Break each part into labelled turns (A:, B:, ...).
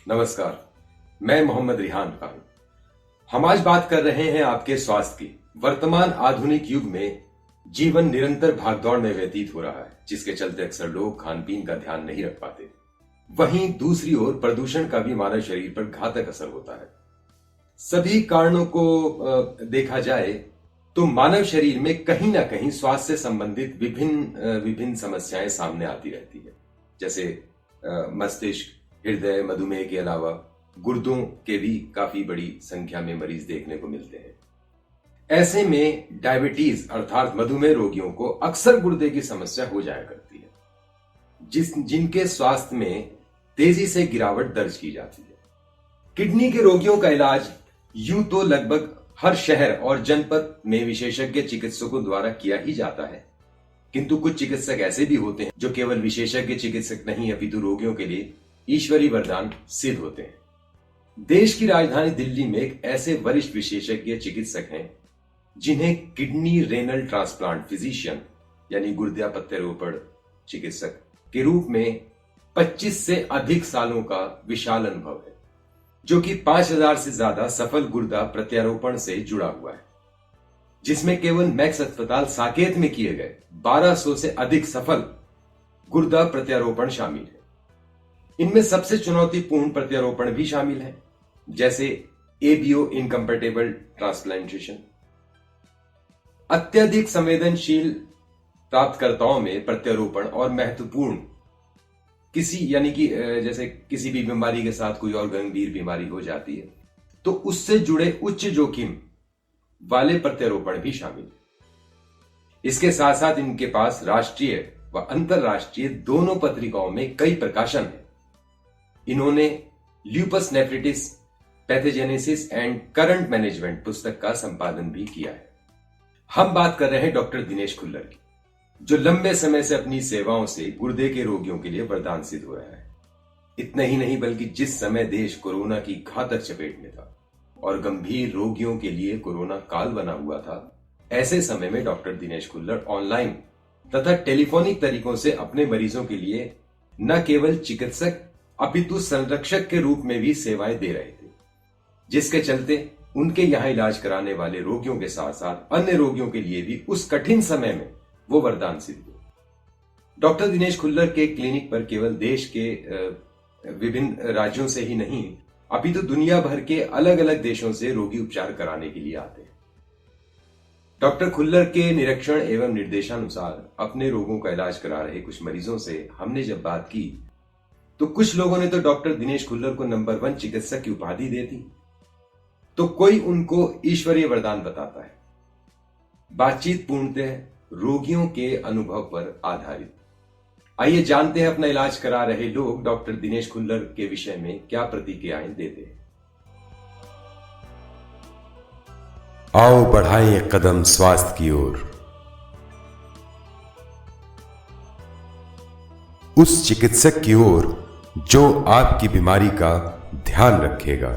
A: नमस्कार, मैं मोहम्मद रिहान खान। हम आज बात कर रहे हैं आपके स्वास्थ्य की। वर्तमान आधुनिक युग में जीवन निरंतर भागदौड़ में व्यतीत हो रहा है, जिसके चलते अक्सर लोग खान पीन का ध्यान नहीं रख पाते। वहीं दूसरी ओर प्रदूषण का भी मानव शरीर पर घातक असर होता है। सभी कारणों को देखा जाए तो मानव शरीर में कहीं ना कहीं स्वास्थ्य से संबंधित विभिन्न समस्याएं सामने आती रहती है, जैसे मस्तिष्क, हृदय, मधुमेह के अलावा गुर्दों के भी काफी बड़ी संख्या में मरीज देखने को मिलते हैं। ऐसे में डायबिटीज अर्थात मधुमेह रोगियों को अक्सर गुर्दे की समस्या हो जाया करती है, जिनके स्वास्थ्य में तेजी से गिरावट दर्ज की जाती है। किडनी के रोगियों का इलाज यूं तो लगभग हर शहर और जनपद में विशेषज्ञ चिकित्सकों द्वारा किया ही जाता है, किंतु कुछ चिकित्सक ऐसे भी होते हैं जो केवल विशेषज्ञ चिकित्सक नहीं अपितु रोगियों के लिए ईश्वरी वरदान सिद्ध होते हैं। देश की राजधानी दिल्ली में एक ऐसे वरिष्ठ विशेषज्ञ चिकित्सक हैं जिन्हें किडनी रेनल ट्रांसप्लांट फिजिशियन यानी गुर्दा प्रत्यारोपण चिकित्सक के रूप में 25 से अधिक सालों का विशाल अनुभव है, जो कि 5000 से ज्यादा सफल गुर्दा प्रत्यारोपण से जुड़ा हुआ है, जिसमें केवल मैक्स अस्पताल साकेत में किए गए 1200 से अधिक सफल गुर्दा प्रत्यारोपण शामिल है। इनमें सबसे चुनौतीपूर्ण प्रत्यारोपण भी शामिल है, जैसे एबीओ इनकम्पैटिबल ट्रांसप्लांटेशन। अत्यधिक संवेदनशील प्राप्तकर्ताओं में प्रत्यारोपण और महत्वपूर्ण जैसे किसी भी बीमारी के साथ कोई और गंभीर बीमारी हो जाती है तो उससे जुड़े उच्च जोखिम वाले प्रत्यारोपण भी शामिल है। इसके साथ साथ इनके पास राष्ट्रीय व अंतरराष्ट्रीय दोनों पत्रिकाओं में कई प्रकाशन हैं। इन्होंने lupus nephritis pathogenesis and current management पुस्तक का संपादन भी किया है। हम बात कर रहे हैं डॉक्टर दिनेश खुल्लर की, जो लंबे समय से अपनी सेवाओं से गुर्दे के रोगियों के लिए वरदान सिद्ध हो रहा है। इतना ही नहीं बल्कि जिस समय देश कोरोना की घातक चपेट में था और गंभीर रोगियों के लिए कोरोना काल बना हुआ था, ऐसे समय में डॉक्टर दिनेश खुल्लर ऑनलाइन तथा टेलीफोनिक तरीकों से अपने मरीजों के लिए न केवल चिकित्सक अपितु संरक्षक के रूप में भी सेवाएं दे रहे थे, जिसके चलते उनके यहां इलाज कराने वाले रोगियों के साथ साथ अन्य रोगियों के लिए भी उस कठिन समय में वो वरदान सिद्ध हुए। डॉक्टर दिनेश खुल्लर के क्लिनिक पर केवल देश के विभिन्न राज्यों से ही नहीं अपितु दुनिया भर के अलग अलग देशों से रोगी उपचार कराने के लिए आते हैं। डॉक्टर खुल्लर के निरीक्षण एवं निर्देशानुसार अपने रोगों का इलाज करा रहे कुछ मरीजों से हमने जब बात की तो कुछ लोगों ने तो डॉक्टर दिनेश खुल्लर को नंबर 1 चिकित्सक की उपाधि दे दी, तो कोई उनको ईश्वरीय वरदान बताता है। बातचीत पूर्णतः रोगियों के अनुभव पर आधारित। आइए जानते हैं अपना इलाज करा रहे लोग डॉक्टर दिनेश खुल्लर के विषय में क्या प्रतिक्रियाएं देते हैं।
B: आओ बढ़ाएं एक कदम स्वास्थ्य की ओर। उस चिकित्सक की ओर जो आपकी बीमारी का ध्यान रखेगा।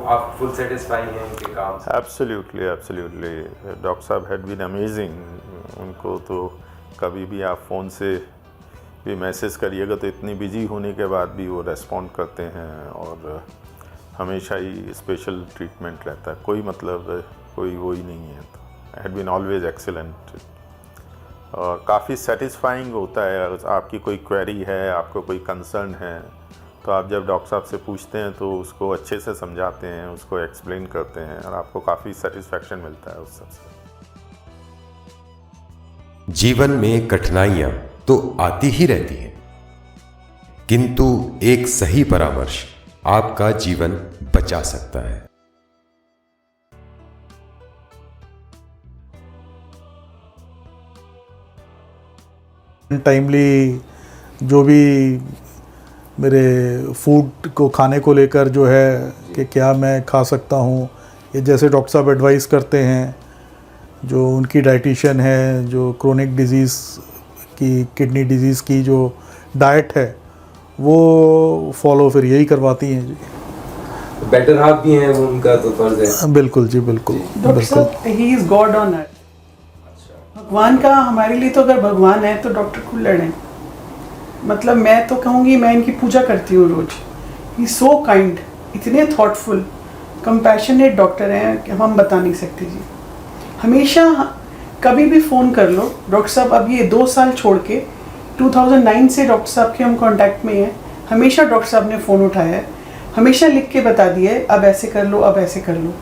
A: आप फुल सेटिस्फाई हैं इनके काम से?
C: एब्सोल्युटली डॉक्टर साहब हैड बीन अमेजिंग। उनको तो कभी भी आप फ़ोन से भी मैसेज करिएगा तो इतनी बिजी होने के बाद भी वो रेस्पॉन्ड करते हैं और हमेशा ही स्पेशल ट्रीटमेंट रहता है। कोई वो ही नहीं है। हैड बीन ऑलवेज एक्सेलेंट और काफ़ी सेटिस्फाइंग होता है। अगर आपकी कोई क्वेरी है, आपको कोई कंसर्न है, तो आप जब डॉक्टर साहब से पूछते हैं तो उसको अच्छे से समझाते हैं, उसको एक्सप्लेन करते हैं और आपको काफ़ी सेटिस्फैक्शन मिलता है उस सबसे।
B: जीवन में कठिनाइयां तो आती ही रहती हैं, किंतु एक सही परामर्श आपका जीवन बचा सकता है।
D: टाइमली जो भी मेरे फूड को खाने को लेकर जो है कि क्या मैं खा सकता हूँ, ये जैसे डॉक्टर साहब एडवाइस करते हैं, जो उनकी डाइटिशियन है, जो क्रोनिक डिजीज़ की, किडनी डिजीज़ की जो डाइट है वो फॉलो फिर यही करवाती हैं जी।
A: बेटर हाफ भी हैं उनका तो फर्ज है।
D: बिल्कुल जी, बिल्कुल
E: डॉक्टर साहब, he is God on that. भगवान का हमारे लिए तो अगर भगवान है तो डॉक्टर खुल्लर हैं। मतलब मैं तो कहूँगी, मैं इनकी पूजा करती हूँ रोज। ही सो काइंड, इतने थॉटफुल, कंपैशनेट डॉक्टर हैं कि हम बता नहीं सकते जी। हमेशा कभी भी फ़ोन कर लो डॉक्टर साहब। अब ये 2 साल छोड़ के 2009 से डॉक्टर साहब के हम कांटेक्ट में हैं। हमेशा डॉक्टर साहब ने फ़ोन उठाया है, हमेशा लिख के बता दिया है अब ऐसे कर लो, अब ऐसे कर लो।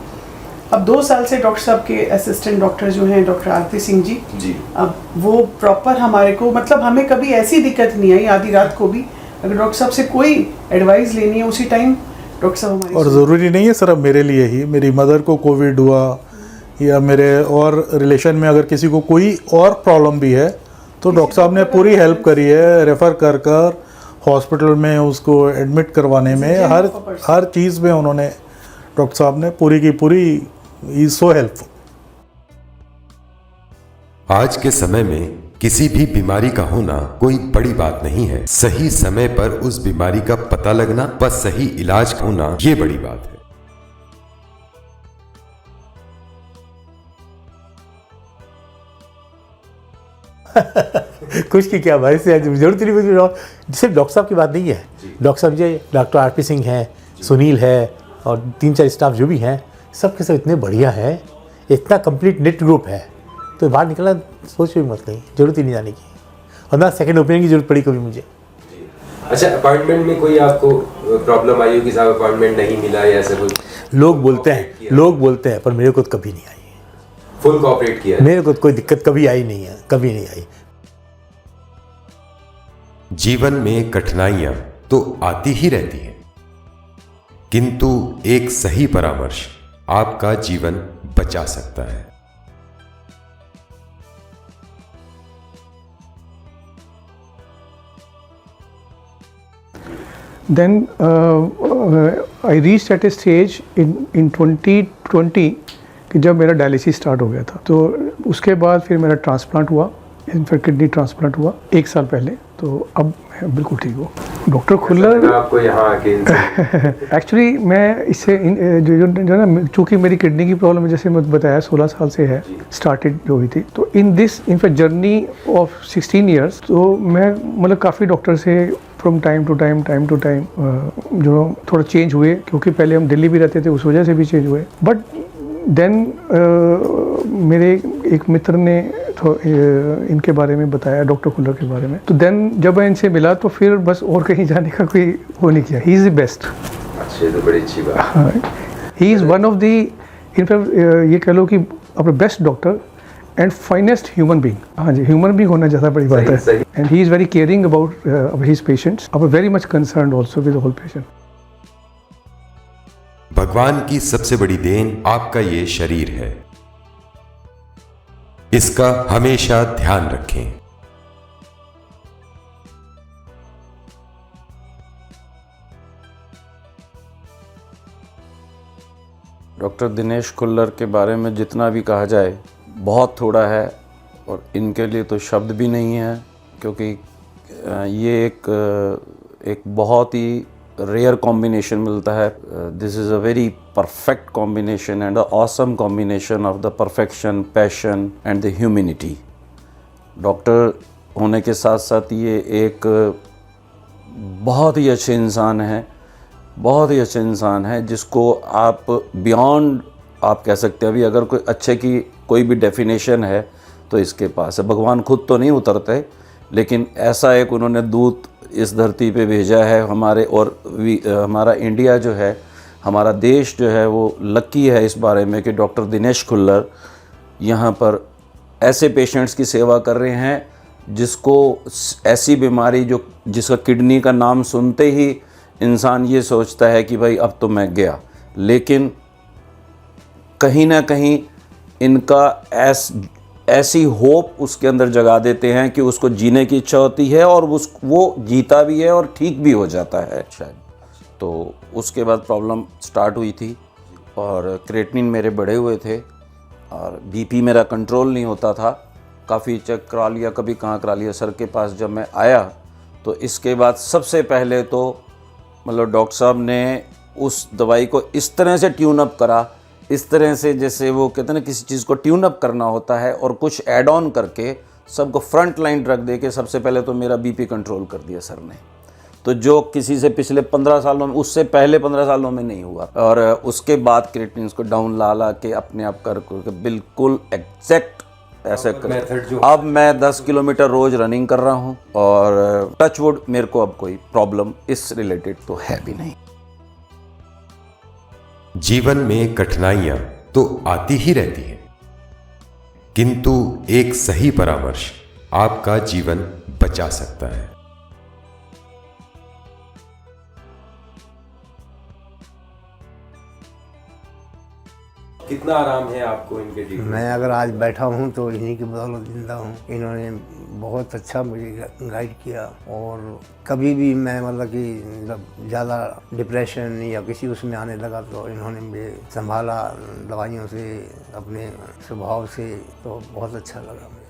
E: अब 2 साल से डॉक्टर साहब के असिस्टेंट डॉक्टर जो हैं डॉक्टर आरती सिंह जी, अब वो प्रॉपर हमारे को, मतलब हमें कभी ऐसी दिक्कत नहीं आई। आधी रात को भी अगर डॉक्टर साहब से कोई एडवाइस लेनी है उसी टाइम डॉक्टर साहब हमारे।
D: और ज़रूरी नहीं है सिर्फ मेरे लिए ही, मेरी मदर को कोविड हुआ या मेरे और रिलेशन में अगर किसी को कोई और प्रॉब्लम भी है तो डॉक्टर साहब ने पूरी हेल्प करी है, रेफ़र कर कर हॉस्पिटल में उसको एडमिट करवाने में, हर चीज़ में उन्होंने, डॉक्टर साहब ने पूरी की पूरी, इज सो हेल्पफुल।
B: आज के समय में किसी भी बीमारी का होना कोई बड़ी बात नहीं है। सही समय पर उस बीमारी का पता लगना व सही इलाज होना, ये बड़ी बात है।
F: कुछ की क्या भाई से जरूरत नहीं मुझे। सिर्फ डॉक्टर साहब की बात नहीं है, डॉक्टर साहब जी, डॉक्टर आरपी सिंह हैं, सुनील है और 3-4 स्टाफ जो भी हैं, सब के सब इतने बढ़िया है, इतना कंप्लीट नेट ग्रुप है, तो बाहर निकलना सोच भी मत कहीं, जरूरत ही नहीं जाने की। और ना सेकंड ओपिनियन की जरूरत पड़ी कभी मुझे।
A: अच्छा, अपॉइंटमेंट में कोई आपको प्रॉब्लम आई हो कि साहब अपॉइंटमेंट नहीं मिला या ऐसा कुछ?
F: लोग बोलते हैं पर मेरे को तो कभी नहीं आई।
A: फुल कोऑपरेट किया?
F: मेरे को कोई दिक्कत कभी आई नहीं है, कभी नहीं आई।
B: जीवन में कठिनाइयां तो आती ही रहती हैं, किंतु एक सही परामर्श आपका जीवन बचा सकता है।
G: Then I reached at a stage in 2020 कि जब मेरा डायलिसिस स्टार्ट हो गया था, तो उसके बाद फिर मेरा ट्रांसप्लांट हुआ, फिर किडनी ट्रांसप्लांट हुआ 1 साल पहले। तो अब मैं बिल्कुल ठीक हूँ। डॉक्टर खुल्लर
A: आपको यहाँ आके
G: एक्चुअली मैं इससे जो ना, चूँकि मेरी किडनी की प्रॉब्लम जैसे मैं बताया 16 साल से है, स्टार्टेड जो हुई थी, तो in fact journey of 16 years, तो मैं मतलब काफ़ी डॉक्टर से फ्रॉम टाइम टू टाइम जो थोड़ा चेंज हुए, क्योंकि पहले हम दिल्ली भी रहते थे, उस वजह से भी चेंज हुए। बट देन मेरे एक मित्र ने इनके बारे में बताया, डॉक्टर खुल्लर के बारे में, तो देन जब मैं इनसे मिला तो फिर बस और कहीं जाने का कोई वो नहीं किया। He is the best.
A: अच्छा, तो बड़ी अच्छी बात।
G: He is one of the, in fact ये कह लो कि अपने best doctor and finest human being. हाँ जी, ह्यूमन बींग होना ज़्यादा बड़ी बात है। And he is very caring about his patients, very much concerned also with the whole patient.
B: भगवान की सबसे बड़ी देन आपका ये शरीर है, इसका हमेशा ध्यान रखें।
H: डॉक्टर दिनेश खुल्लर के बारे में जितना भी कहा जाए बहुत थोड़ा है, और इनके लिए तो शब्द भी नहीं है, क्योंकि ये एक बहुत ही रेयर कॉम्बिनेशन मिलता है। This is a very perfect combination and a awesome combination of the perfection, passion and the humanity. Doctor होने के साथ साथ ये एक बहुत ही अच्छे इंसान है, बहुत ही अच्छे इंसान है, जिसको आप बियॉन्ड आप कह सकते हैं। अभी अगर कोई अच्छे की कोई भी डेफिनेशन है तो इसके पास है। भगवान खुद तो नहीं उतरते, लेकिन ऐसा एक उन्होंने दूत इस धरती पे भेजा है हमारे, और हमारा इंडिया जो है, हमारा देश जो है, वो लकी है इस बारे में कि डॉक्टर दिनेश खुल्लर यहाँ पर ऐसे पेशेंट्स की सेवा कर रहे हैं जिसको ऐसी बीमारी जिसका किडनी का नाम सुनते ही इंसान ये सोचता है कि भाई अब तो मैं गया, लेकिन कहीं ना कहीं इनका ऐसी होप उसके अंदर जगा देते हैं कि उसको जीने की इच्छा होती है, और वो जीता भी है और ठीक भी हो जाता है शायद। तो उसके बाद प्रॉब्लम स्टार्ट हुई थी, और क्रेटिनिन मेरे बढ़े हुए थे, और बीपी मेरा कंट्रोल नहीं होता था। काफ़ी चेक करा लिया, कभी कहाँ करा लिया। सर के पास जब मैं आया तो इसके बाद सबसे पहले तो मतलब डॉक्टर साहब ने उस दवाई को इस तरह से ट्यून अप करा इस तरह से जैसे वो कहते हैं ना किसी चीज़ को ट्यून अप करना होता है और कुछ ऐड ऑन करके सबको फ्रंट लाइन ड्रग दे के सबसे पहले तो मेरा बीपी कंट्रोल कर दिया सर ने। तो जो किसी से पिछले 15 सालों में, उससे पहले 15 सालों में नहीं हुआ। और उसके बाद क्रिएटिनिन को डाउन ला के अपने आप कर बिल्कुल एग्जैक्ट ऐसे कर। अब मैं 10 किलोमीटर रोज रनिंग कर रहा हूँ और टच वुड मेरे को अब कोई प्रॉब्लम इस रिलेटेड तो है भी नहीं।
B: जीवन में कठिनाइयां तो आती ही रहती हैं, किंतु एक सही परामर्श आपका जीवन बचा सकता है।
A: कितना आराम है आपको इनके जीवन में?
I: मैं अगर आज बैठा हूँ तो इन्हीं की बदौलत जिंदा हूँ। इन्होंने बहुत अच्छा मुझे गाइड किया और कभी भी मैं मतलब कि जब ज़्यादा डिप्रेशन या किसी उसमें आने लगा तो इन्होंने मुझे संभाला दवाइयों से, अपने स्वभाव से, तो बहुत अच्छा लगा मुझे।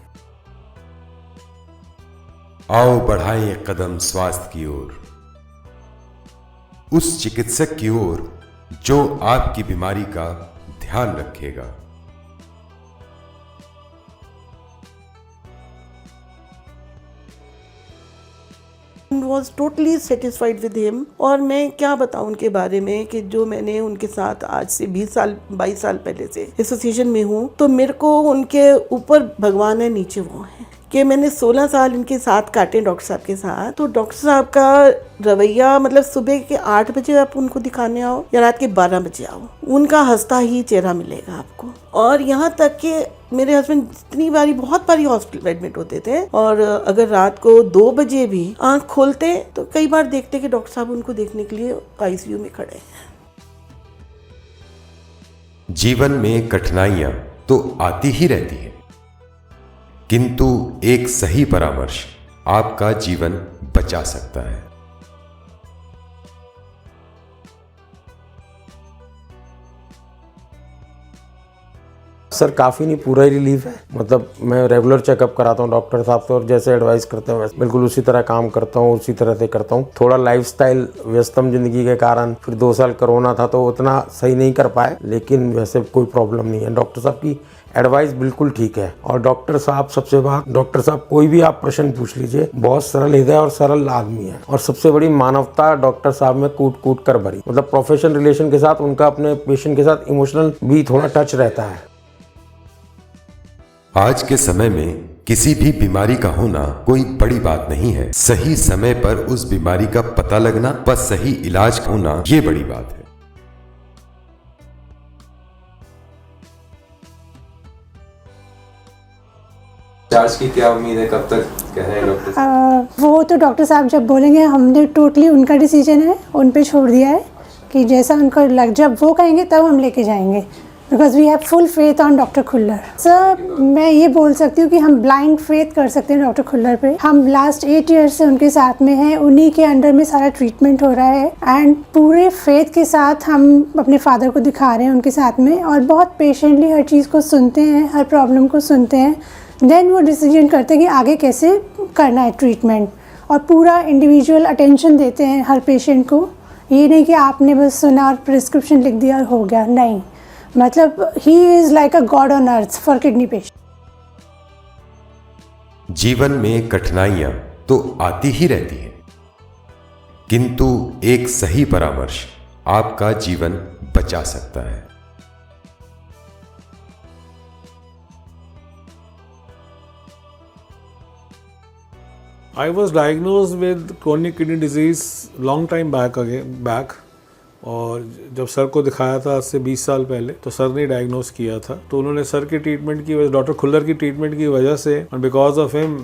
B: आओ बढ़ाएं कदम स्वास्थ्य की ओर, उस चिकित्सक की ओर जो आपकी बीमारी का ध्यान रखेगा।
J: was totally satisfied with him। और मैं क्या बताऊं उनके बारे में कि जो मैंने उनके साथ आज से 20 साल 22 साल पहले से एसोसिएशन में हूँ, तो मेरे को उनके ऊपर भगवान है, नीचे वो है कि मैंने 16 साल इनके साथ काटे डॉक्टर साहब के साथ। तो डॉक्टर साहब का रवैया मतलब सुबह के 8 बजे आप उनको दिखाने आओ या रात के 12 बजे आओ, उनका हंसता ही चेहरा मिलेगा आपको। और यहाँ तक कि मेरे हस्बैंड जितनी बारी बहुत बारी हॉस्पिटल एडमिट होते थे और अगर रात को 2 बजे भी आंख खोलते तो कई बार देखते कि डॉक्टर साहब उनको देखने के लिए आईसीयू में खड़े हैं।
B: जीवन में कठिनाइयां तो आती ही रहती हैं, किंतु एक सही परामर्श आपका जीवन बचा सकता है।
F: सर काफ़ी नहीं, पूरा ही रिलीफ है। मतलब मैं रेगुलर चेकअप कराता हूँ डॉक्टर साहब से और जैसे एडवाइस करते हैं वैसे बिल्कुल उसी तरह काम करता हूँ, उसी तरह से करता हूँ। थोड़ा लाइफस्टाइल व्यस्तम जिंदगी के कारण फिर 2 साल कोरोना था तो उतना सही नहीं कर पाए, लेकिन वैसे कोई प्रॉब्लम नहीं है। डॉक्टर साहब की एडवाइस बिल्कुल ठीक है। और डॉक्टर साहब सबसे बात, डॉक्टर साहब कोई भी आप प्रश्न पूछ लीजिए, बहुत सरल हृदय और सरल आदमी है। और सबसे बड़ी मानवता डॉक्टर साहब में कूट कूट कर भरी। मतलब प्रोफेशनल रिलेशन के साथ उनका अपने पेशेंट के साथ इमोशनल भी थोड़ा टच रहता है।
B: आज के समय में किसी भी बीमारी का होना कोई बड़ी बात नहीं है। सही समय पर उस बीमारी का पता लगना व सही इलाज होना, ये बड़ी बात है।
A: चार्ज की क्या उम्मीद है, कब तक कह रहे हैं डॉक्टर?
K: वो तो डॉक्टर साहब जब बोलेंगे, हमने टोटली उनका डिसीजन है, उन पे छोड़ दिया है कि जैसा उनको लग, जब वो कहेंगे तब हम लेके जाएंगे, because we have full faith on doctor Khullar. Sir मैं ये बोल सकती हूँ कि हम ब्लाइंड फेथ कर सकते हैं डॉक्टर खुल्लर पे। हम लास्ट 8 ईयर्स से उनके साथ में हैं, उन्हीं के अंडर में सारा ट्रीटमेंट हो रहा है एंड पूरे फेथ के साथ हम अपने फादर को दिखा रहे हैं उनके साथ में, और बहुत पेशेंटली हर चीज़ को सुनते हैं, हर प्रॉब्लम को सुनते हैं, देन वो डिसीजन करते हैं कि आगे कैसे करना है ट्रीटमेंट, और पूरा इंडिविजुअल अटेंशन देते हैं हर पेशेंट को। ये नहीं कि आपने बस सुना और प्रिस्क्रिप्शन लिख दिया और हो गया, नहीं। मतलब he is like a God on earth for kidney patient.
B: जीवन में कठिनाइयां तो आती ही रहती हैं, किंतु एक सही परामर्श आपका जीवन बचा सकता है।
L: I was diagnosed with chronic kidney disease long time back और जब सर को दिखाया था आज से 20 साल पहले तो सर ने डायग्नोस किया था। तो उन्होंने सर की ट्रीटमेंट की वजह, डॉक्टर खुल्लर की ट्रीटमेंट की वजह से, and because of him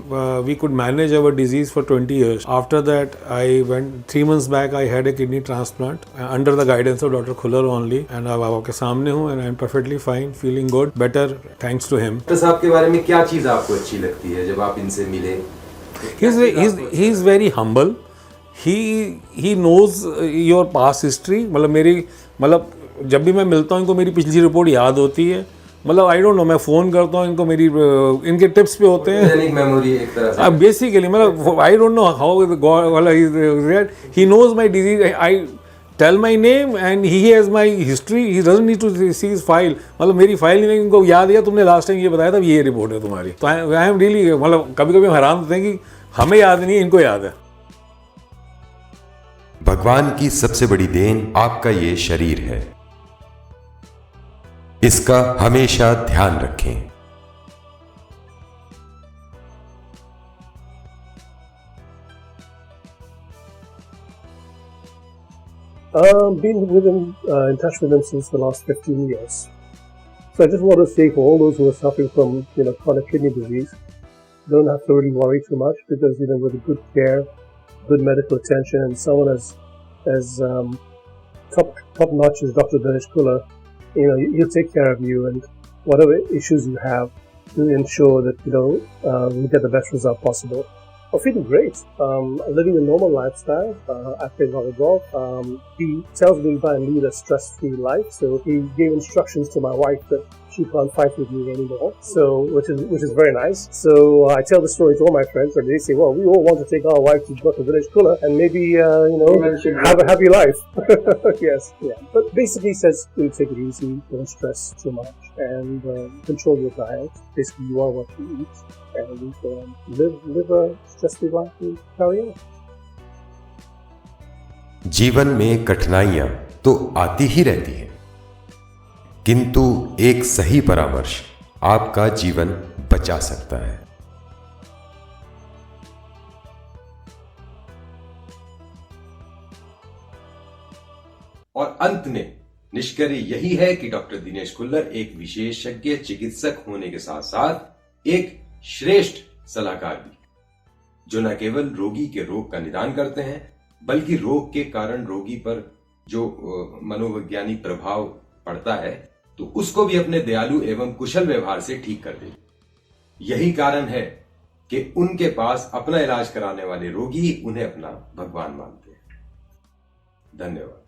L: we could manage our disease for 20 years. After that I went 3 months back I had a kidney transplant under the guidance of Dr. Khullar only, and अब आपके सामने हूँ and I'm perfectly fine, feeling good, better thanks to him.
A: Doctor साहब के बारे में क्या चीज़ आपको अच्छी लगती है जब आप इनसे मिले?
L: He's very humble. He knows your past history। मतलब जब भी मैं मिलता हूँ इनको मेरी पिछली रिपोर्ट याद होती है। मतलब आई डोंट नो, मैं फ़ोन करता हूँ इनको, मेरी इनके टिप्स पे होते हैं
A: मेमोरी एक तरह से।
L: बेसिकली मतलब I don't know how God, he knows my disease. I tell my name and he has my history, he doesn't need to see his file. मतलब मेरी फाइल नहीं, उनको याद है तुमने लास्ट टाइम ये बताया था, ये रिपोर्ट है तुम्हारी। तो आई एम रियली, मतलब कभी कभी हम हैरान होते हैं कि हमें याद नहीं है, इनको याद है।
B: भगवान की सबसे बड़ी देन आपका ये शरीर है, इसका हमेशा ध्यान रखें।
M: Been with him, in touch with him since the last 15 years. So I just want to say for all those who are suffering from, chronic kidney disease, don't have to really worry too much, because, with good care, good medical attention, and someone as top notch as Dr. Dinesh Kullar, he'll take care of you, and whatever issues you have, to ensure that, you get the best result possible. I'm feeling great. Living a normal lifestyle. I play a lot of golf. He tells me to lead a stress-free life. So he gave instructions to my wife that she can't fight with me anymore. So which is very nice. So I tell the story to all my friends, and they say, "Well, we all want to take our wife to Dr. Dinesh Kullar and maybe have a happy life." Yes, yeah. But basically, he says to take it easy, don't stress too much, and control your diet. Basically, you are what you eat. And live a stress-free life and carry on.
B: जीवन में कठिनाइयां तो आती ही रहती हैं, किंतु एक सही परामर्श आपका जीवन बचा सकता है।
A: और अंत में निष्कर्ष यही है कि डॉक्टर दिनेश खुल्लर एक विशेषज्ञ चिकित्सक होने के साथ साथ एक श्रेष्ठ सलाहकार भी, जो न केवल रोगी के रोग का निदान करते हैं, बल्कि रोग के कारण रोगी पर जो मनोवैज्ञानिक प्रभाव पड़ता है, तो उसको भी अपने दयालु एवं कुशल व्यवहार से ठीक कर दे। यही कारण है कि उनके पास अपना इलाज कराने वाले रोगी उन्हें अपना भगवान मानते हैं। धन्यवाद।